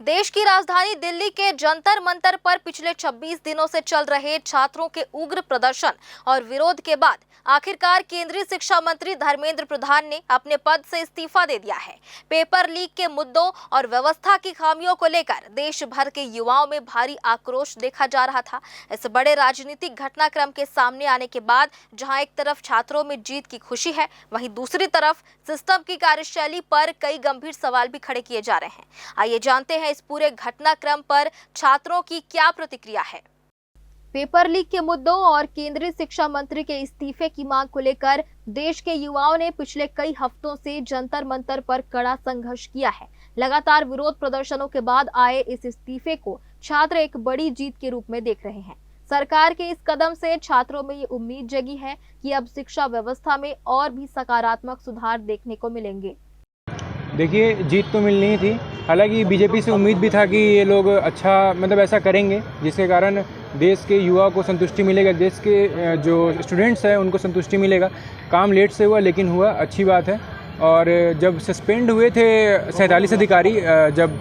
देश की राजधानी दिल्ली के जंतर मंतर पर पिछले 26 दिनों से चल रहे छात्रों के उग्र प्रदर्शन और विरोध के बाद आखिरकार केंद्रीय शिक्षा मंत्री धर्मेंद्र प्रधान ने अपने पद से इस्तीफा दे दिया है। पेपर लीक के मुद्दों और व्यवस्था की खामियों को लेकर देश भर के युवाओं में भारी आक्रोश देखा जा रहा था। इस बड़े राजनीतिक घटनाक्रम के सामने आने के बाद जहां एक तरफ छात्रों में जीत की खुशी है, वहीं दूसरी तरफ सिस्टम की कार्यशैली पर कई गंभीर सवाल भी खड़े किए जा रहे हैं। आइए जानते हैं इस पूरे घटनाक्रम पर छात्रों की क्या प्रतिक्रिया है। पेपर लीक के मुद्दों और केंद्रीय शिक्षा मंत्री के इस्तीफे की मांग को लेकर देश के युवाओं ने पिछले कई हफ्तों से जंतर मंतर पर कड़ा संघर्ष किया है। लगातार विरोध प्रदर्शनों के बाद आए इस इस्तीफे को छात्र एक बड़ी जीत के रूप में देख रहे हैं। सरकार के इस कदम से छात्रों में ये उम्मीद जगी है कि अब शिक्षा व्यवस्था में और भी सकारात्मक सुधार देखने को मिलेंगे। देखिए, जीत तो मिलनी ही थी। हालांकि बीजेपी से उम्मीद भी था कि ये लोग अच्छा ऐसा करेंगे जिसके कारण देश के युवा को संतुष्टि मिलेगा, देश के जो स्टूडेंट्स हैं उनको संतुष्टि मिलेगा। काम लेट से हुआ लेकिन हुआ, अच्छी बात है। और जब सस्पेंड हुए थे 47 अधिकारी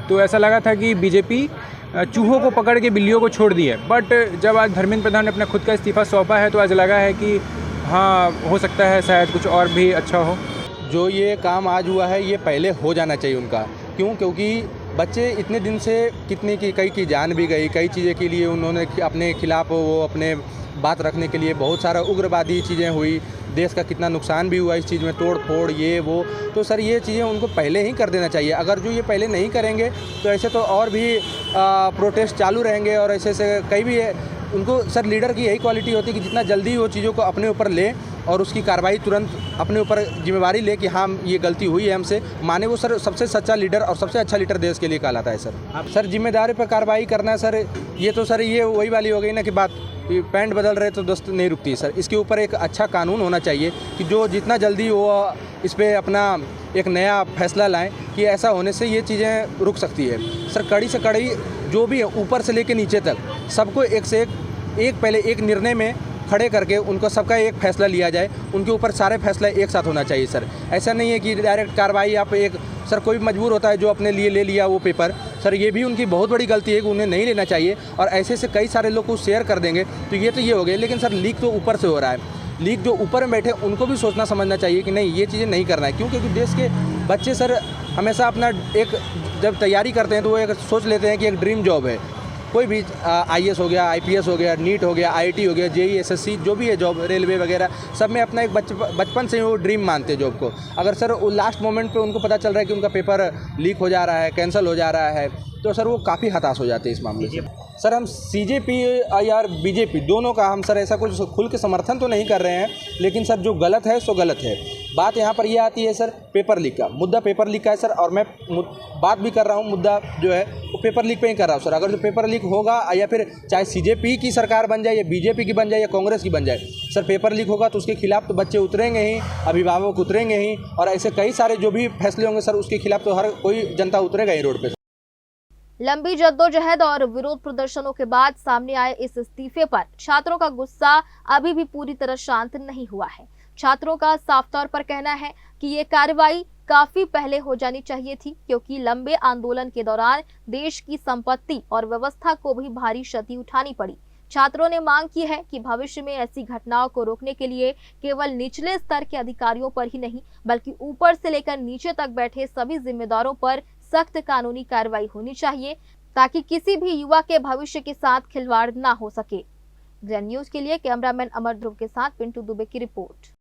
तो ऐसा लगा था कि बीजेपी चूहों को पकड़ के बिल्लियों को छोड़ दी है। बट जब आज धर्मेंद्र प्रधान ने अपना खुद का इस्तीफा सौंपा है तो आज लगा है कि हाँ, हो सकता है शायद कुछ और भी अच्छा हो। जो ये काम आज हुआ है ये पहले हो जाना चाहिए उनका। क्योंकि बच्चे इतने दिन से कई की जान भी गई, कई चीज़ें के लिए उन्होंने अपने खिलाफ अपने बात रखने के लिए बहुत सारा उग्रवादी चीज़ें हुई, देश का कितना नुकसान भी हुआ इस चीज़ में, तोड़ फोड़ ये वो। तो सर ये चीज़ें उनको पहले ही कर देना चाहिए। अगर जो ये पहले नहीं करेंगे तो ऐसे तो और भी प्रोटेस्ट चालू रहेंगे और ऐसे कई भी उनको सर लीडर की यही क्वालिटी होती है कि जितना जल्दी वो चीज़ों को अपने ऊपर ले और उसकी कार्रवाई तुरंत अपने ऊपर जिम्मेवारी ले कि हाँ ये गलती हुई है हमसे, माने वो सर सबसे सच्चा लीडर और सबसे अच्छा लीडर देश के लिए कहलाता है सर जिम्मेदारी पर कार्रवाई करना है सर। ये तो सर ये वही वाली हो गई ना कि बात पैंट बदल रहे तो दस्त नहीं रुकती सर। इसके ऊपर एक अच्छा कानून होना चाहिए कि जो जितना जल्दी वो इस पर अपना एक नया फैसला लाएं कि ऐसा होने से ये चीज़ें रुक सकती है सर। कड़ी से कड़ी जो भी है ऊपर से लेकर नीचे तक सबको एक से एक पहले एक निर्णय में खड़े करके उनको सबका एक फैसला लिया जाए, उनके ऊपर सारे फैसले एक साथ होना चाहिए सर। ऐसा नहीं है कि डायरेक्ट कार्रवाई आप एक सर कोई भी मजबूर होता है जो अपने लिए ले लिया वो पेपर, सर ये भी उनकी बहुत बड़ी गलती है कि उन्हें नहीं लेना चाहिए और ऐसे से कई सारे लोग को शेयर कर देंगे तो ये हो गया। लेकिन सर लीक तो ऊपर से हो रहा है, लीक जो ऊपर में बैठे उनको भी सोचना समझना चाहिए कि नहीं ये चीज़ें नहीं करना है। क्योंकि देश के बच्चे सर हमेशा अपना एक जब तैयारी करते हैं तो वो एक सोच लेते हैं कि एक ड्रीम जॉब है, कोई भी IAS हो गया, IPS हो गया, नीट हो गया, IIT हो गया, JEE SSC जो भी है जॉब, रेलवे वगैरह सब में अपना एक बचपन से वो ड्रीम मानते हैं जॉब को। अगर सर वो लास्ट मोमेंट पे उनको पता चल रहा है कि उनका पेपर लीक हो जा रहा है, कैंसिल हो जा रहा है, तो सर वो काफ़ी हताश हो जाते हैं इस मामले से। सर हम CJP और BJP दोनों का हम सर ऐसा कुछ खुल के समर्थन तो नहीं कर रहे हैं, लेकिन सर जो गलत है सो गलत है। बात यहाँ पर ये आती है सर पेपर लीक का मुद्दा, पेपर लीक का है सर। और मैं बात भी कर रहा हूँ, मुद्दा जो है वो पेपर लीक पे ही कर रहा हूँ सर। अगर जो पेपर लीक होगा या फिर चाहे CJP की सरकार बन जाए या BJP की बन जाए या कांग्रेस की बन जाए, सर पेपर लीक होगा तो उसके खिलाफ तो बच्चे उतरेंगे ही, अभिभावक उतरेंगे ही और ऐसे कई सारे जो भी फैसले होंगे सर उसके खिलाफ तो हर कोई जनता उतरेगा ही रोड पर। लंबी जद्दोजहद और विरोध प्रदर्शनों के बाद सामने आए इस इस्तीफे पर छात्रों का गुस्सा अभी भी पूरी तरह शांत नहीं हुआ है। छात्रों का साफ तौर पर कहना है कि ये कार्रवाई काफी पहले हो जानी चाहिए थी, क्योंकि लंबे आंदोलन के दौरान देश की संपत्ति और व्यवस्था को भी भारी क्षति उठानी पड़ी। छात्रों ने मांग की है कि भविष्य में ऐसी घटनाओं को रोकने के लिए केवल निचले स्तर के अधिकारियों पर ही नहीं बल्कि ऊपर से लेकर नीचे तक बैठे सभी जिम्मेदारों पर सख्त कानूनी कार्रवाई होनी चाहिए, ताकि किसी भी युवा के भविष्य के साथ खिलवाड़ ना हो सके। ग्रैंड न्यूज के लिए कैमरामैन अमर ध्रुव के साथ पिंटू दुबे की रिपोर्ट।